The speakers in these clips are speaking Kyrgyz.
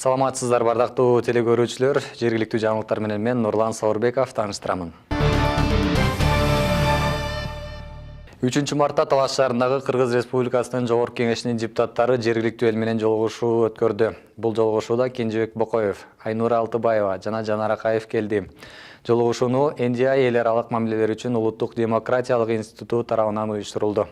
Саламатсыздар бардактуу телекөрүүчүлөр, жергиликтүү жаңылыктар менен мен Нурлан Саурбеков тааныштырамын. 3 мартта Талас шаарындагы Кыргыз Республикасынын Жогорку Кеңешинин депутаттары жергиликтүү эл менен жолугушуу өткөрдү. Бул жолугушууда Кенжебек Бокоев, Айнура Алтыбаева жана Жанар Акаев келди. Жолугушууну NDI эл аралык мамилелер үчүн Улуттук демократиялык институту тарабынан уюштурулду.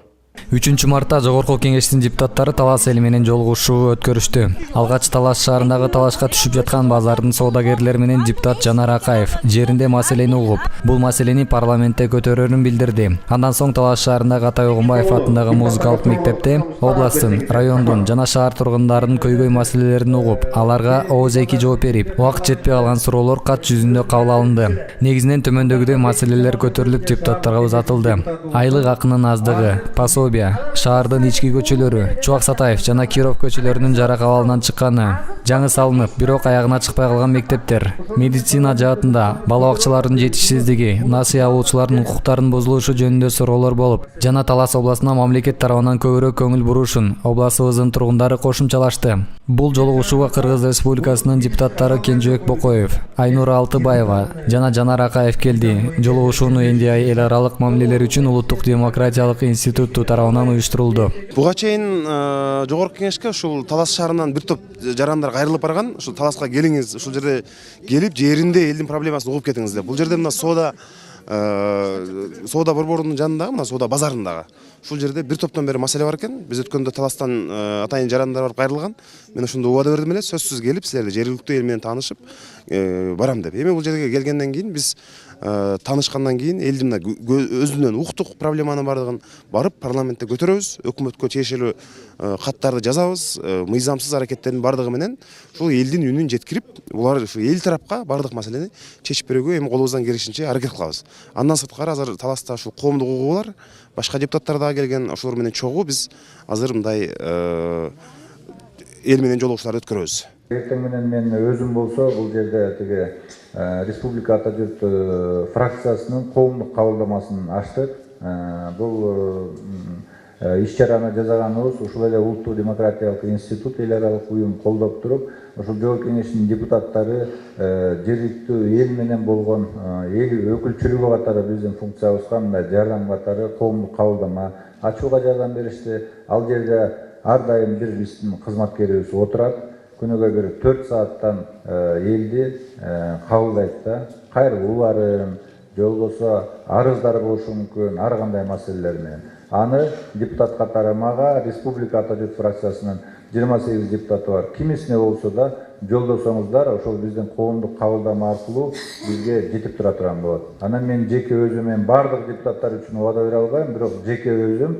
3 мартта Жогорку Кеңештин депутаттары Талас эли менен жолугушуу өткөрүштү. Алгач Талас шаарындагы талашка түшүп жаткан базардын соодагерлери менен депутат Жанар Акаев жеринде маселени угуп, бул маселени парламентте көтөрөрүн билдирди. Андан соң Талас шаарындагы Атай Огунбаев атындагы музыкалык мектепте областтын, райондун жана шаар тургундарынын көйгөй маселелерин угуп, аларга ооз-эки жооп берип, убакыт жетпей калган суроолор кат жүзүндө кабыл алынды. Негизинен төмөндөгүдөй маселелер көтөрүлүп депутаттарга узатылды. Айлык акынын аздыгы, шаардын ички көчөлөрү, Чубак Сатаев жана Киров көчөлөрүнүн жарак абалынан чыкканы, жаңы салынып, бирок аягына чыкпай калган мектептер, медицина жаатында бала бакчалардын жетишсиздиги, насыя алуучулардын укуктарынын бузулушу жөнүндө суроолор болуп, жана Талас областына мамлекет тарабынан көбүрөөк көңүл бурушун областыбыздын тургундары кошумчалашты. Бул жолугушууга Кыргыз Республикасынын депутаттары Кенжебек Бокоев, Айнура Алтыбаева жана Жанар Акаев келди. Жолугушууну NDI эл аралык мамилелер үчүн Улуттук демократиялык институту тарабынан уюштурулду. Буга чейин Жогорку Кеңешке ушул Талас шаарынан бир топ жарандар кайрылып барган. Ушул Таласка келиңиз, ушул жерде келип жеринде элдин проблемасын угуп кетиңиз деп. Бул жерде мына соода борборунун жанындагы, мына соода базарындагы. Ушул жерде бир топтон бери маселе бар экен. Биз өткөндө Таластан атайын жарандар барып кайрылган. Мен ошондо убада бердим эле, сөзсүз келип, силерди жергиликтүү эл менен таанышып барам деп. Эми бул жерге келгенден кийин биз таанышкандан кийин элдин өзүнөн уктук проблеманын бардыгын барып парламентте көтөрөбүз, өкмөткө тиешелүү каттарды жазабыз, мыйзамсыз аракеттердин бардыгы менен ушул элдин үнүн жеткирип, булар ушу эл тарапка бардык маселени чечип берүүгө эми колубуздан келишинче аракет кылабыз. Андан сырткары азыр Таласта ушул коомдук угуу бар, башка депутаттар дагы келген, ошолор менен чогуу биз азыр мындай эл менен жолугушууларды өткөрөбүз. Эртең менен мен өзүм болсо бул жерде тиги Республика Ата журт фракциясынын коомдук кабылдамасын ачтык. Бул иш-чараны жасаганыбыз ушул эле Улуттук демократиялык институт эл аралык уюм колдоп туруп, ушул Жогорку Кеңештин депутаттары жергиликтүү эл менен болгон эл өкүлчүлүгү катары биздин функциябызга мындай жардам катары коомдук кабылдама ачууга жардам беришти. Ал жерде ар дайым бир биздин кызматкерибиз отурат. Күнүгө бир 4 сааттан элди кабылдайт да. Кайрылууларын, же болбосо арыздар болушу мүмкүн, ар кандай маселелер менен. Аны депутат катары мага Республика Ата журт фракциясынын 28 депутаты бар. Кимисине болсо да жолдосоңуздар ошол биздин коомдук кабылдама аркылуу бизге жетип тура турган болот. Анан мен жеке өзүм мен бардык депутаттар үчүн убада бере албайм, бирок жеке өзүм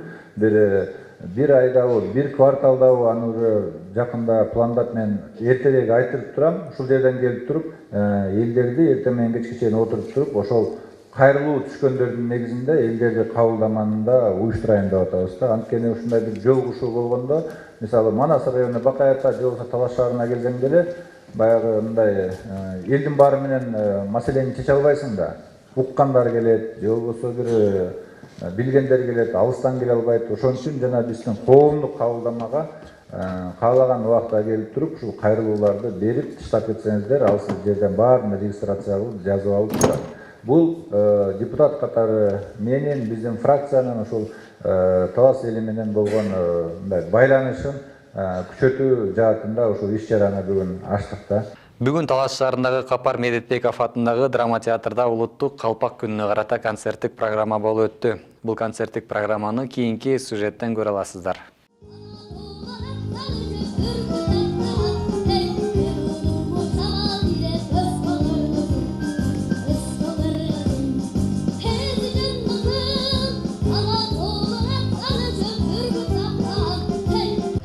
бир айдабы, бир кварталдабы аны уже жакында пландап мен эртерээк айтып турам. Ушул жерден келип туруп, элдерди эртең менен кечке чейин отуруп туруп, ошол кайрылуу түшкөндөрдүн негизинде элдерди кабылдаманы да уюштурайын деп атабыз да. Анткени ушундай бир жолугушуу болгондо, мисалы Манас району Бакаевка же болбосо Талас шаарына келгенде эле баягы мындай элдин баары менен маселени чече албайсың да. Уккандар келет, же болбосо бир билгендер келет, алыстан келе албайт. Ошон үчүн жана биздин коомдук кабылдамага каалаган убакта келип туруп, ушул кайрылууларды берип таштап кетсеңиздер, ал сиз жерден баарын регистрация кылып жазып алып турат. Бул депутат катары менин биздин фракциянын ошол Талас эли менен болгон мындай байланышын күчөтүү жаатында ошол иш-чараны бүгүн ачтык да. Бүгүн Талас шаарындагы Капар Медетбеков атындагы драма театрда Улуттук калпак күнүнө карата концерттик программа болуп өттү. Бул концерттик программаны кийинки сюжеттен көрө аласыздар.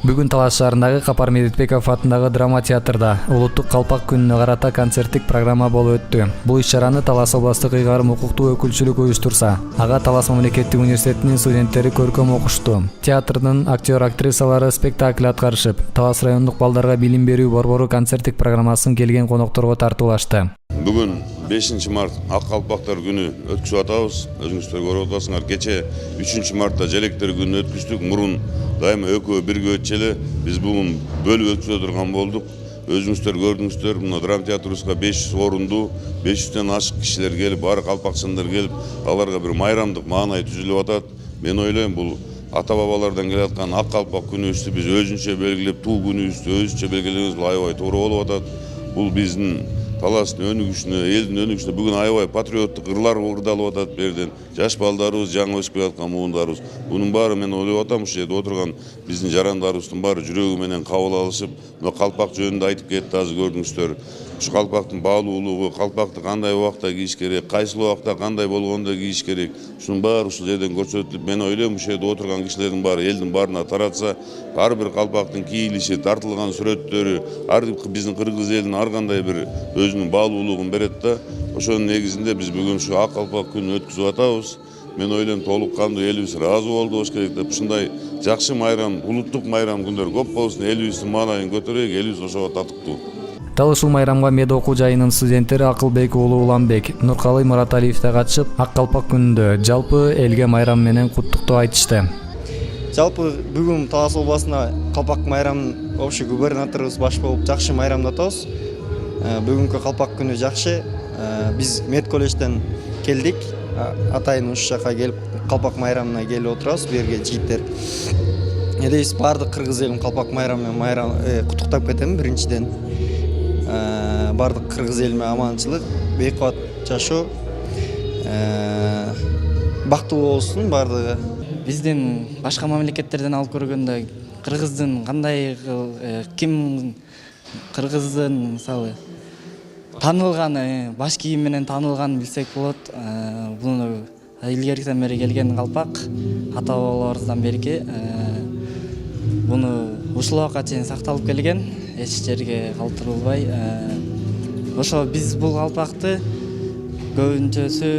Бүгүн Талас шаарындагы Капар Медетбеков атындагы драма театрда Улуттук калпак күнүнө карата концерттик программа болуп өттү. Бул иш-чараны Талас областык ыйгарым укуктуу өкүлчүлүк уюштурса, ага Талас мамлекеттик университетинин студенттери көркөм окушту. Театрдын актер-актрисалары спектакль аткарышып, Талас райондук балдарга билим берүү борбору концерттик программасын келген конокторго тартуулашты. Бүгүн 5 март ак калпактар күнү өткүзүп атабыз. Өзүңүздөр көрүп атасыңар. Кече 3 мартта желектер күнү өткүздүк. Мурун дайыма экөө бирге өтчү эле. Биз бүгүн бөлүп өткүзө турган болдук. өзүңүздөр көрдүңүздөр, мына драма театрыбызга 500 орунду, 500ден ашык кишилер келип, баары калпакчындар келип, аларга бир майрамдык маанай түзүлүп атат. Мен ойлойм, бул ата бабалардан келаткан ак калпак күнүбүздү биз өзүнчө белгилеп, туу күнүбүздү өзүнчө белгилебиз, бул аябай туура болуп атат. Бул биздин таластын өнүгүшүнө, элдин өнүгүшүнө бүгүн аябай патриоттук ырлар ырдалып атат берден. Жаш балдарыбыз, жаңы өсүп келаткан муундарыбыз. Бунун баары мен ойлоп атам, ушул жерде отурган биздин жарандарыбыздын баары жүрөгү менен кабыл алышып, мына калпак жөнүндө айтып кетти, азыр көрдүңүздөр. Ушу калпактын баалуулугу, калпакты кандай убакта кийиш керек, кайсыл убакта кандай болгондо кийиш керек, ушунун баары ушул жерден көрсөтүлүп, мен ойлойм, ушул жерде отурган кишилердин баары элдин баарына таратса, ар бир калпактын кийилиши, тартылган сүрөттөрү, ар биздин кыргыз элине ар кандай бир өзүнүн баалуулугун берет да. Ошонун негизинде биз бүгүн ушу ак калпак күнүн өткүзүп атабыз. Мен ойлойм, толук кандуу элибиз ыраазы болду болуш керек деп, ушундай жакшы майрам, улуттук майрам күндөр көп болсун, элибиздин маанайын көтөрөйүк, элибиз ошого татыктуу. Дал ушул майрамга Мед окуу жайынын студенттери Акылбек уулу Уланбек, Нуркалый Мураталиев да катышып, ак калпак күнүндө жалпы элге майрам менен куттуктоо айтышты. Жалпы бүгүн Талас областына калпак майрамын общий губернаторубуз баш болуп жакшы майрамдатабыз. Бүгүнкү калпак күнү жакшы. Биз Мед колледжден келдик. Атайын ушул жака келип калпак майрамына келип отурабыз, бу жерге жигиттер. Элибиз баардык кыргыз элин калпак майрам менен куттуктап кетем биринчиден. Баардык кыргыз элиме аманчылык, бейкубат жашоо, бактылуу болсун баардыгы. Биздин башка мамлекеттерден алып көргөндө кыргыздын кандай ким кыргыздын мисалы таанылганы, баш кийим менен таанылганын билсек болот. Буну илгериден бери келген калпак, ата бабаларыбыздан берки буну ушул убакка чейин сакталып келген, эч жерге калтырылбай. Ошо биз бул калпакты көбүнчөсү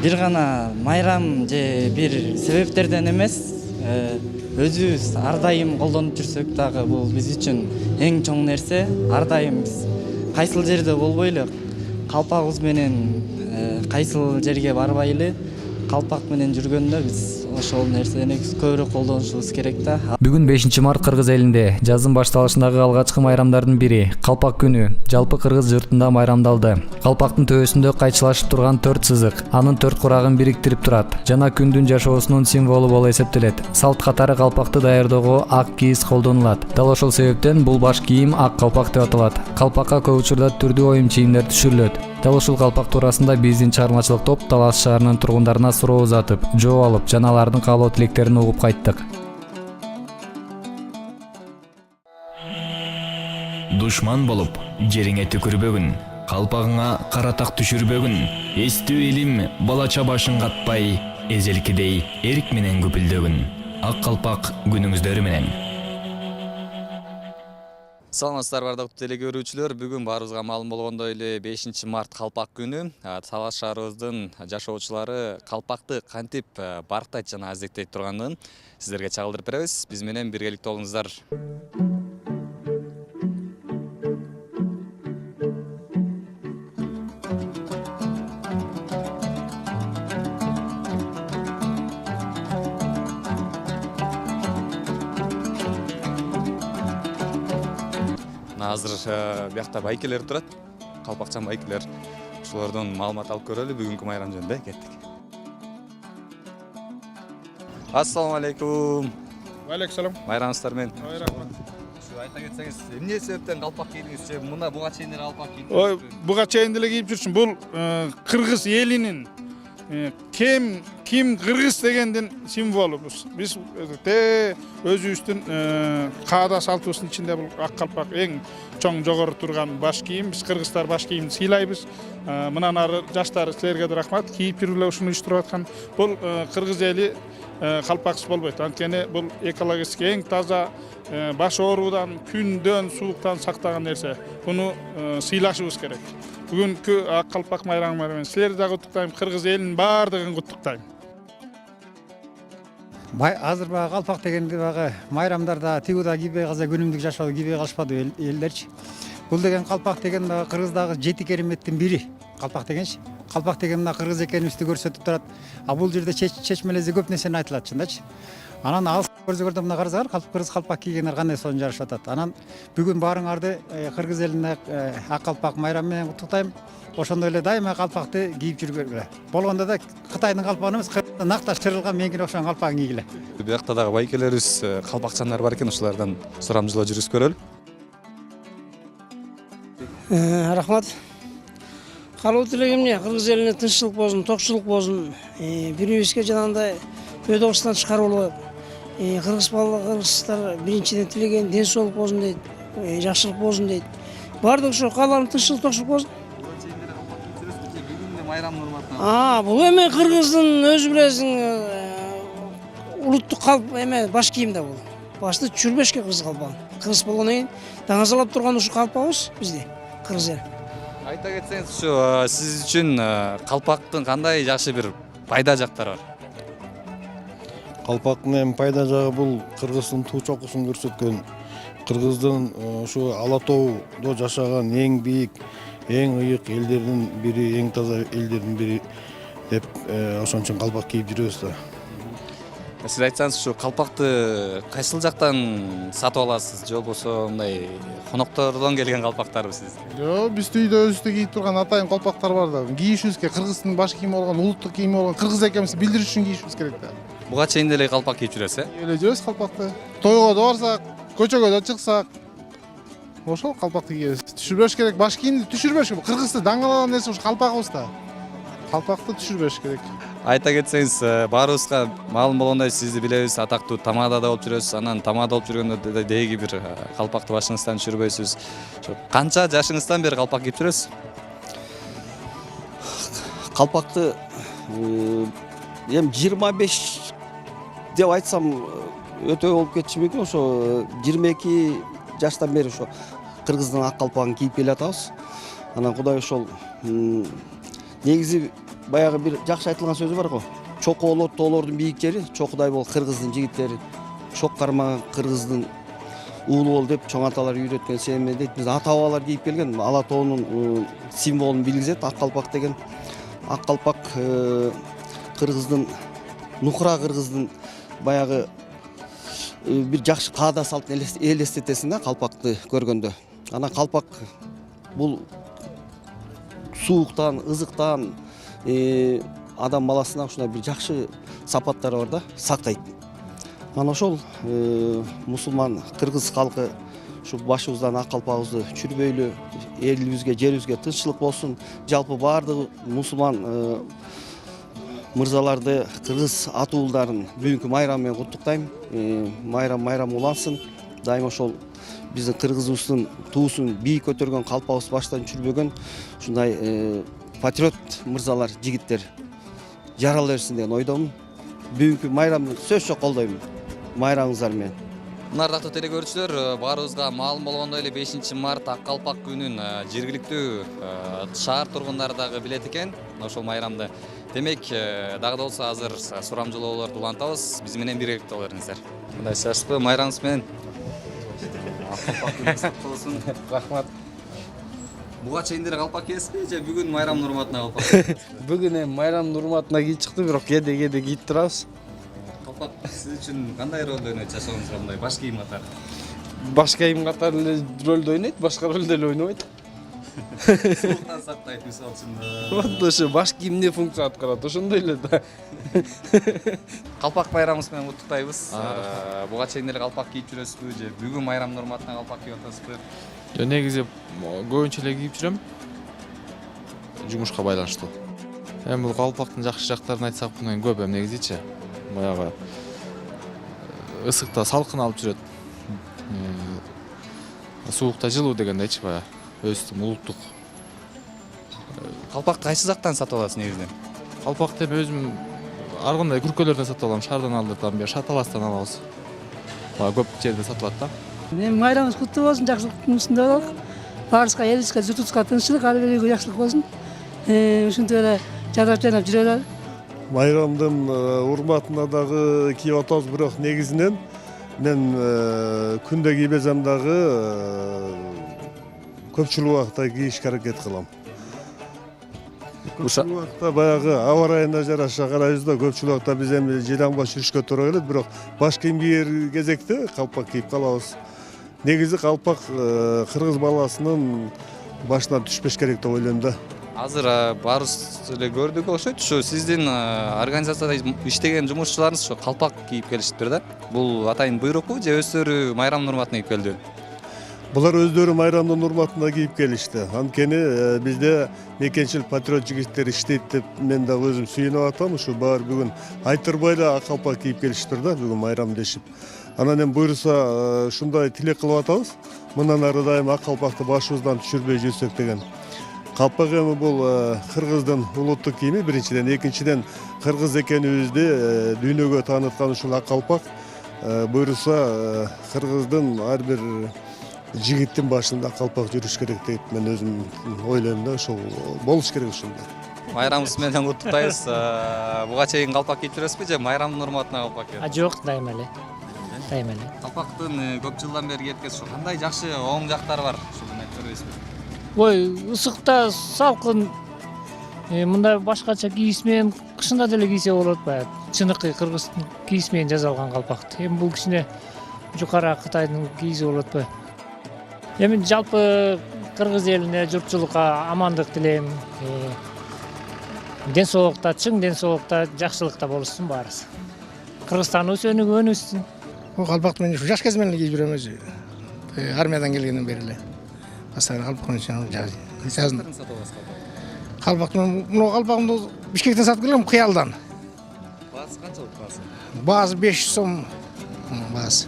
бир гана майрам же бир себептерден эмес, өзүбүз ар дайым колдонуп жүрсөк дагы бул биз үчүн эң чоң нерсе. Ар дайым биз кайсыл жерде болбойлу, калпагыбыз менен кайсыл жерге барбайлы, калпак менен жүргөндө биз ошол нерсени көбүрөөк колдонушубуз керек да. Бүгүн 5 март кыргыз элинде жаздын башталышындагы алгачкы майрамдардын бири калпак күнү жалпы кыргыз журтунда майрамдалды. Калпактын төбөсүндө кайчылашып турган 4 сызык анын 4 курагын бириктирип турат жана күндүн жашоосунун символу болуп эсептелет. Салт катары калпакты даярдоого ак кийиз колдонулат. Дал ошол себептен бул баш кийим ак калпак деп аталат. Калпакка көп учурда түрдүү оюм чийимдер түшүрүлөт. Дал ушул калпак туурасында биздин чыгармачылык топ Талас шаарынын тургундарына суроо узатып, жооп алып, жана алардын каалоо тилектерин угуп кайттык. Душман болуп, жериңе түкүрбөгүн, калпагыңа каратак түшүрбөгүн, эстүү элим балача башын катпай, эзелкидей эрк менен көпүлдөгүн. Ак калпак күнүңүздөр менен. Саламатсыздар бардыктуу теле көрүүчүлөр, бүгүн баарыбызга маалым болгондой эле 5 март калпак күнү. Талас шаарыбыздын жашоочулары калпакты кантип барктайт жана азектейт турганын сиздерге чагылдырып беребиз. Биз менен биргеликте болуңуздар. Азыр биякта байкелер турат, калпакчан байкелер. Ошолордон маалымат алып көрөлү бүгүнкү майрам жөнүндө. Кеттик. Ассаламу алейкум. Алейкум салам. Майрамыңыздар менен. Рахмат. Айта кетсеңиз, эмне себептен калпак кийдиңиз же мына буга чейин эле калпак кийип Ой, буга чейин деле кийип жүрсүм. Бул кыргыз элинин ким кыргыз дегендин символу. Биз өзүбүздүн каада салтыбыздын ичинде бул ак калпак эң чоң жогору турган баш кийим. Биз кыргыздар баш кийимди сыйлайбыз. Мындан ары жаштар силерге да рахмат. Кийип жүрүп ушуну уюштуруп аткан. Бул кыргыз эли калпаксыз болбойт. Анткени бул экологически эң таза, баш оорудан, күндөн, сууктан сактаган нерсе. Буну сыйлашыбыз керек. Бүгүнкү ак калпак майрамы менен силерди дагы куттуктайм, кыргыз элинин баардыгын куттуктайм. Азыр бага калпак дегенди бага майрамдарда тигуда кийбей калса күнүмдүк жашоо кийбей калышпады элдерчи. Бул деген калпак деген бага кыргыздагы 7 кереметтин бири. Калпак дегенчи. Калпак деген мына кыргыз экенибизди көрсөтүп турат. А бул жерде чечмелезе көп нерсени айтылат чындачы. Анан Көрсөгөрдө мына карасаңар, кыргыз калпак кийгендер кандай сонун жарышып атат. Анан бүгүн баарыңарды кыргыз элине ак калпак майрамы менен куттуктайм. Ошондой эле дайыма калпакты кийип жүргүлө. Болгондо да Кытайдын калпагын эмес, накташ тырылган меникине окшогон калпагын кийгиле. Биякта дагы байкелерибиз, калпакчандар бар экен, ошолордон сурамжылоо жүрүшүп көрөлү. Рахмат. Калуу тилегим эмне? Кыргыз элине тынччылык болсун, токчулук болсун. Бирибизге жанагындай өйдөгүстан чыгарылып, кыргыздар биринчиден тилеген ден соолук болсун дейт, жакшылык болсун дейт. Бардык ошо кааларым тынччылык, токчулук болсун. Бул эме кыргыздын өзү билесиң улуттук калп эме баш кийим да бул. Башты түшүрбөшкө кыргыз калпагын. Кыргыз болгондон кийин даңазалап турган ушу калпагыбыз бизде, кыргыз эл. Айта кетсеңиз, ушу сиз үчүн калпактын кандай жакшы бир пайда жактары бар? Калпактын эми пайда жагы бул кыргыздын туу чокусун көрсөткөн, кыргыздын ушу ала тоодо жашаган эң бийик, эң ыйык элдердин бири, эң таза элдердин бири деп ошон үчүн калпак кийип жүрөбүз да. Сиз айтсаңыз, ушу калпакты кайсыл жактан сатып аласыз, же болбосо мындай коноктордон келген калпактарбы сиз? Жок, биздин үйдө өзүбүздө кийип турган атайын калпактар бар да. Кийишибизге кыргыздын баш кийими болгон, улуттук кийими болгон, кыргыз экенибизди билдириш үчүн кийишибиз керек да. Буга чейин деле калпак кийип жүрөсүз, Эле жүрөбүз калпакты. Тойго да барсак, көчөгө да чыксак, ошол калпакты кийебиз. Түшүрбөш керек, баш кийимди түшүрбөш керек. Кыргызды даңалаган нерсе ушу калпагыбыз да. Калпакты түшүрбөш керек. Айта кетсеңиз, баарыбызга маалым болгондой, сизди билебиз, атактуу тамадада болуп жүрөсүз. Анан тамада болуп жүргөндө деги бир калпакты башыңыздан түшүрбөйсүз. Канча жашыңыздан бери калпак кийип жүрөсүз? Калпакты эми 25 деп айтсам өтө болуп кетчү мүмкүн. Ошо 22 жаштан бери ошо кыргыздын ак калпагын кийип келатабыз. Анан кудай ошол негизи баягы бир жакшы айтылган сөзү бар го. Чоколор тоолордун бийик жери, чокудай бол кыргыздын жигиттери. Чок кармаган кыргыздын уулу бол деп чоң аталар үйрөткөн сенеме дейт. Биз ата бабалар кийип келген ала тоонун символун билгизет ак калпак деген. Ак калпак кыргыздын нукура кыргыздын баягы бир жакшы каада салтын элестетесиң да калпакты көргөндө. Анан калпак бул сууктан, ызыктан адам баласына ушундай бир жакшы сапаттары бар да, сактайт. Анан ошол мусулман кыргыз калкы ушу башыбыздан ак калпагыбызды түшүрбөйлү, элибизге, жерибизге тынччылык болсун. Жалпы баардык мусулман мырзаларды, кыргыз ата уулдарын бүгүнкү майрам менен куттуктайм. Майрам улансын. Дайыма ошол биздин кыргызыбыздын туусун бийик көтөргөн, калпагыбыз баштан түшүрбөгөн ушундай патриот мырзалар, жигиттер жарала берсин деген ойдомун. Бүгүнкү майрамды сөзсүз колдойм. Майрамыңыздар менен. Ардактуу теле көрүүчүлөр, баарыбызга маалым болгондой эле 5 март ак калпак күнүн жергиликтүү шаар тургундары дагы билет экен. Ошол майрамды. Демек, дагы да болсо азыр сурамжылоолорду улантабыз. Биз менен биргеликте болоңуздар. Мындай чачтуу майрамыңыз менен. Рахмат. Буга чейин деле калпак кийесизби же бүгүн майрамдын урматына калпак? Бүгүн эми майрамдын урматына кийип чыкты, бирок кээде кийип турабыз. Калпак сиз үчүн кандай ролду ойнойт жашооңузда мындай баш кийим катары? Баш кийим катары эле ролду ойнойт, башка ролду эле ойнобойт. Сууктан сактайт мисалы үчүн. Вот ошо баш кийим эмне функция аткарат, ошондой эле да. Калпак байрамыңыз менен куттуктайбыз. Буга чейин деле калпак кийип жүрөсүзбү же бүгүн майрамдын урматына калпак кийип атасызбы? Негизи көбүнчө эле кийип жүрөм. Жумушка байланыштуу. Эми бул калпактын жакшы жактарын айтсак, мына көп эми негизичи. Баягы ысыкта салкын алып жүрөт. Суукта жылуу дегендейчи баягы. Өзүбүздүн улуттук. Калпакты кайсы жактан сатып аласыз негизинен? Калпакты өзүм ар кандай күркөлөрдөн сатып алам, шаардан алдыртам, шаталастан алабыз. Көп жерде сатылат да. Майрамыңыз куттуу болсун, жакшылыктын үстүндө бололук. Баарыбызга, элибизге, журтубузга тынччылык, ар бирибизге жакшылык болсун. Ушинтип эле жадап жүрөлү. Майрамдын урматына дагы кийип атабыз, бирок негизинен мен күндө кийбесем дагы көпчүлүк убакта кийишке аракет кылам. Көпчүлүк убакта баягы аба ырайына жараша карайбыз да, көпчүлүк убакта биз эми желаңба жүрүшкө туура келет, бирок баш кийим кийер кезекте калпак кийип калабыз. Негизи калпак кыргыз баласынын башынан түшпеш керек деп ойлойм да. Азыр баарыбыз эле көрдүк окшойт, ушу сиздин организацияда иштеген жумушчуларыңыз ушу калпак кийип келишиптир да. Бул атайын буйрукпу же өздөрү майрамдын урматына кийип келди? Булар өздөрү майрамдын урматына кийип келишти. Анткени бизде мекенчил патриот жигиттер иштейт деп мен дагы өзүм сүйүнүп атам. Ушу баары бүгүн айтырбай эле ак калпак кийип келиштир да, бүгүн майрам дешип. Анан эми буйруса ушундай тилек кылып атабыз. Мындан ары дайым ак калпакты башыбыздан түшүрбөй жүрсөк деген. Калпак эми бул кыргыздын улуттук кийими биринчиден, экинчиден кыргыз экенибизди дүйнөгө тааныткан ушул ак калпак буйруса кыргыздын ар бир жигиттин башында калпак жүрүш керек деп мен өзүм ойлойм да, ошол болуш керек ушундай. Майрамыбыз менен куттуктайбыз. Буга чейин калпак кийип жүрөсүзбү же майрамдын урматына калпак кийип? Жок, дайыма эле. Дайыма эле. Калпактын көп жылдан бери кийип келип, кандай жакшы оң жактары бар? Ушуну айтып бересизби? Ой, ысыкта салкын, мындай башкача кийиш менен кышында деле кийсе болот баягы. Чыныкы кыргыз кийиш менен жасалган калпакты. Эми бул кичине жукара Кытайдын кийиси болотпу? Эми жалпы кыргыз элине, журтчулукка амандык тилейм. Ден соолукта, чың ден соолукта, жакшылыкта болушун баарыбыз. Кыргызстаныбыз өнүгүп өссүн. Бул калпакты мен жаш кезимден эле кийип жүрөм өзү. Армиядан келгенден бери эле. Постоянно калпак жаздым. Калпакты мына калпагымды Бишкектен сатып келгем, кыялдан. Баасы канчалык баасы? Баасы 500 сом. Баасы.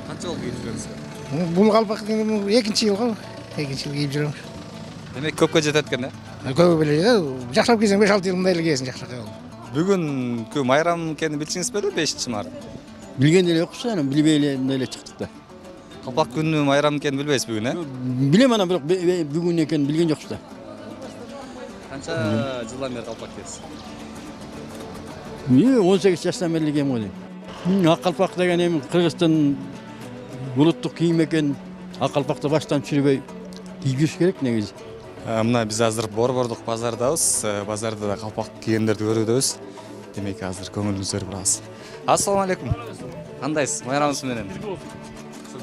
Канча жыл кийип жүрөсүз? Бул калпакты экинчи жыл го. Экинчи жыл кийип жүрөм. Демек көпкө жетет экен, Көбү беле, жакшылап кийсең 5-6 жыл мындай эле кийесиң жакшылап. Бүгүнкү майрам экенин билчиңиз беле 5-март? Билген эле жокпуз, анан билбей эле мындай эле чыктык да. Калпак күнү майрам экенин билбейсиз бүгүн, Билем анан, бирок бүгүн экенин билген жокпуз да. Канча жылдан бери калпак кийесиз? 18 жаштан бери кийем го дейм. Ак калпак деген эми Кыргыздын улуттук кийим экен. Ак калпакты баштан түшүрбөй кийип жүрүш керек негизи. Мына биз азыр Борбордук базардабыз. Базарда да калпак кийгендерди көрүүдөбүз. Демек азыр көңүлүбүздү бурабыз. Ассалам алейкум. Кандайсыз? Майрамыңыз менен.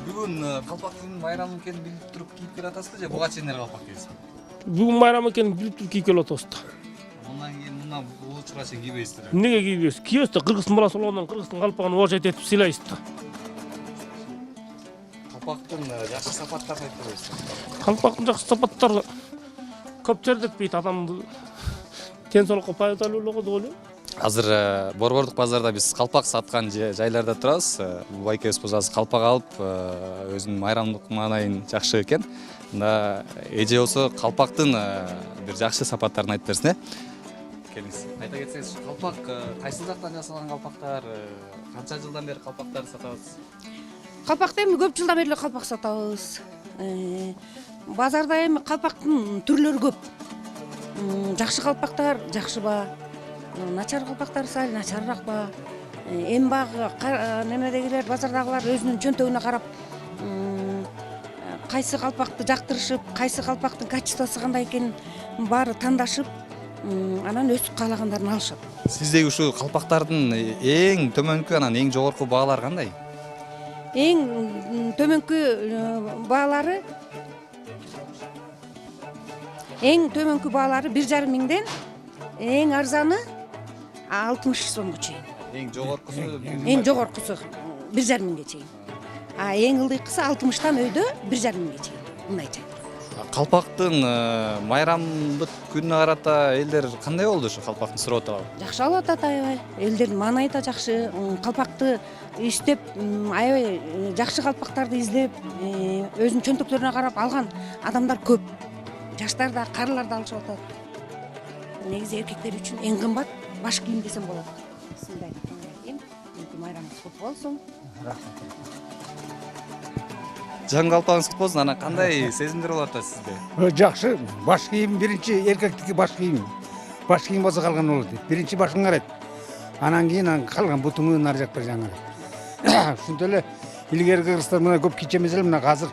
Бүгүн калпак күнү майрам экенин билип туруп кийип келатасызбы же буга чейин калпак кийесизби? Бүгүн майрам экенин билип туруп кийип келип атабыз. Мындан кийин мына бул чыга чейин кийбейсиздер. Эмнеге кийбейбиз? Кийебиз да, кыргыздын баласы болгондон кыргыздын калпагын уважать этип сыйлайбыз да. Калпактын жакшы сапаттарын айтып бересизби? Калпактын жакшы сапаттары көп тердетпейт адамды. Ден соолукка пайдалуулугу деп ойлойм. Азыр Борбордук базарда биз калпак саткан жайларда турабыз. Бул байкебиз азыр калпак алып, өзүнүн майрамдык маанайын жакшы экен. Мында эже болсо калпактын бир жакшы сапаттарын айтып берсин, Келиңиз. Айта кетсеңиз, калпак кайсы жактан жасалган калпактар, канча жылдан бери калпактарды сатабыз? Калпакты эми көп жылдан бери калпак сатабыз. Базарда эми калпактын түрлөрү көп. Жакшы калпактар жакшы ба, начар калпактар сал начарыраак ба. Эми багы немедегилер, базардагылар өзүнүн чөнтөгүнө карап кайсы калпакты жактырышып, кайсы калпактын качествосу кандай экенин баары тандашып, анан өз каалагандарын алышат. Сиздеги ушу калпактардын эң төмөнкү анан эң жогорку баалары кандай? Эң төмөнкү баалары 1,5 миңден эң арзаны 60 сомго чейин. Эң жогоркусу? Эң жогоркусу 1,5 миңге чейин. Эң ылдыйкысы 60-тан өйдө 1,5 миңге чейин. Мындайча. Калпактын майрамдык күнүнө карата элдер кандай болду ушу калпактын сурап атабы? Жакшы алып атат аябай. Элдердин маанайы да жакшы. Калпакты издеп, аябай жакшы калпактарды издеп, өзүнүн чөнтөктөрүнө карап алган адамдар көп. Жаштар да, карылар да алышып атат. Негизи эркектер үчүн эң кымбат баш кийим десем болот. Мындай кийим. Майрамыңыз кут болсун. Рахмат. Жан калпагыңыз кут болсун. Анан кандай сезимдер болуп атат сизде? Жакшы. Баш кийим биринчи эркектики баш кийим. Баш кийим болсо калган болот. Биринчи башың карайт. Анан кийин калган бутуңун ар жактан жаңа. Ушинтип эле илгери кыргыздар мына көп кийчү эмес эле, мына азыр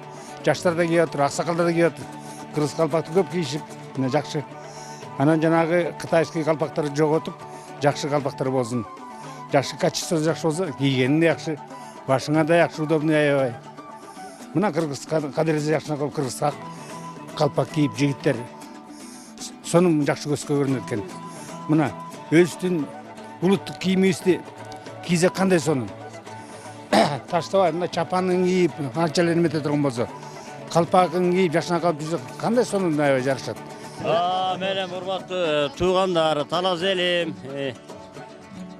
жаштар да кийип атыр, аксакалдар да кийип атыр. Кыргыз калпакты көп кийишип, мына жакшы. Анан жанагы кытайский калпактарды жоготуп, жакшы калпактар болсун. Жакшы качествосы жакшы болсо, кийгени да жакшы, башыңа да жакшы, удобный аябай. Мына кыргыз кадырысы жакшы кыргызга калпак кийип жигиттер сонун жакшы көзгө көрүнөт экен. Мына өзүбүздүн улуттук кийимибизди кийсек кандай сонун. Таштабай мына чапанын кийип, канчалык эмете турган болсо, калпагын кийип жакшына калып жүрсөк кандай сонун аябай жарышат. Менен урматтуу туугандар, талас элим.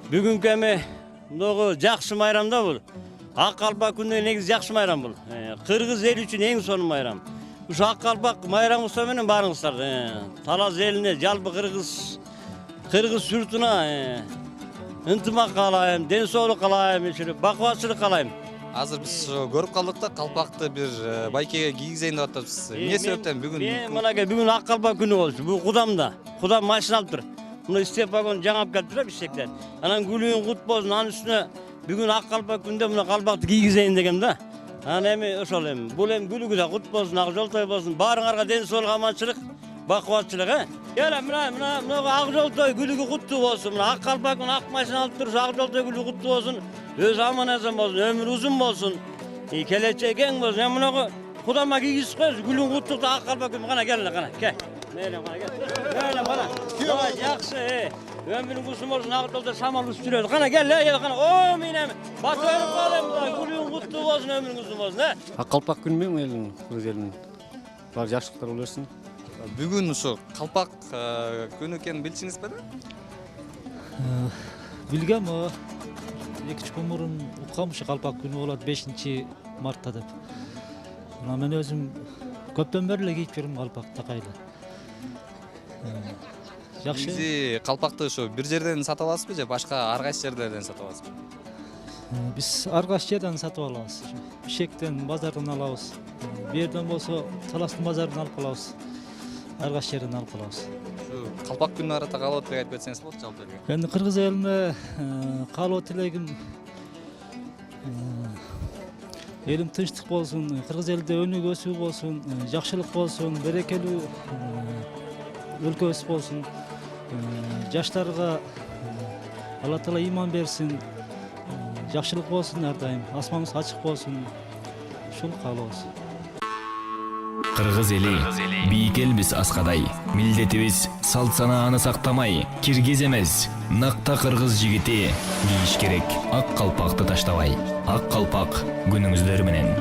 Бүгүнкү эми мынагы жакшы майрам да бул. Ак калпак күнү негизи жакшы майрам бул. Кыргыз эли үчүн эң сонун майрам. Ушу ак калпак майрамыбыз менен баарыңыздар талас элине, жалпы кыргыз журтуна ынтымак каалайм, ден соолук каалайм, бакубатчылык каалайм. Азыр биз көрүп калдык да калпакты бир байкеге кийгизейин деп атабыз. Эмне себептен бүгүн? Мен мынакей бүгүн ак калпак күнү болчу. Бул кудамда. Кудам машина алып тур. Мына истеп вагон жаңап келип тур бишектен. Анан гүлүң кут болсун, анын үстүнө бүгүн ак калпак күндө мына калпакты кийгизейин дегем да. Анан эми ошол эми бул эми гүлүгү да кут болсун, ак жолтой болсун. Баарыңарга ден соолук, аманчылык, бакубатчылык, Кела мына ак жолтой гүлүгү куттуу болсун. Мына ак калпактын ак машина алып туруш, ак жолтой гүлүгү куттуу болсун. Өзү аман-эсен болсун, өмүрү узун болсун. Келечек кең болсун. Эми мынагы кудама кийгизип коебуз, гүлүң куттукту ак калпак күнү кана кел, кана кел. Мейле кана кел. Мейле кана. Жакшы. Өмүрүң узун болсун, ак жолдо самал учуп жүрөт. Кана кел, кана. О, менем. Батып өйрөп калдым. Гүлүң куттуу болсун, өмүрүң узун болсун, Ак калпак күнү менен элдин, кыргыз элинин баары жакшылыктар боло берсин. Бүгүн ушу калпак күнү экенин билчиңизби да? Билгем, 2 күн мурун уккам ушу калпак күнү болот 5 мартта деп. Мына мен өзүм көптөн бери эле кийип жүрөм калпак такайлы. Жакшы. Биз калпакты ушу бир жерден сатып аласызбы же башка ар кайсы жерлерден сатып аласызбы? Биз ар кайсы жерден сатып алабыз. Бишкектен, базардан алабыз. Бу жерден болсо Таластын базарынан алып калабыз. Ар кайсы жерден алып калабыз. Ушу калпак күнү арата каалоо тилек айтып кетсеңиз болот жалпы элге. Эми кыргыз элине каалоо тилегим элим тынчтык болсун, кыргыз элде өнүгүү өсүү болсун, жакшылык болсун, берекелүү өлкөбүз болсун. Жаштарга Алла Таала иман берсин, жакшылык болсун ар дайым, асманыбыз ачык болсун. Ушуну каалообуз. Кыргыз эли бийик элбиз аскадай, милдетибиз салт санааны сактамай, киргиз эмес, накта кыргыз жигити кийиш керек, ак калпакты таштабай. Ак калпак күнүңүздөр менен.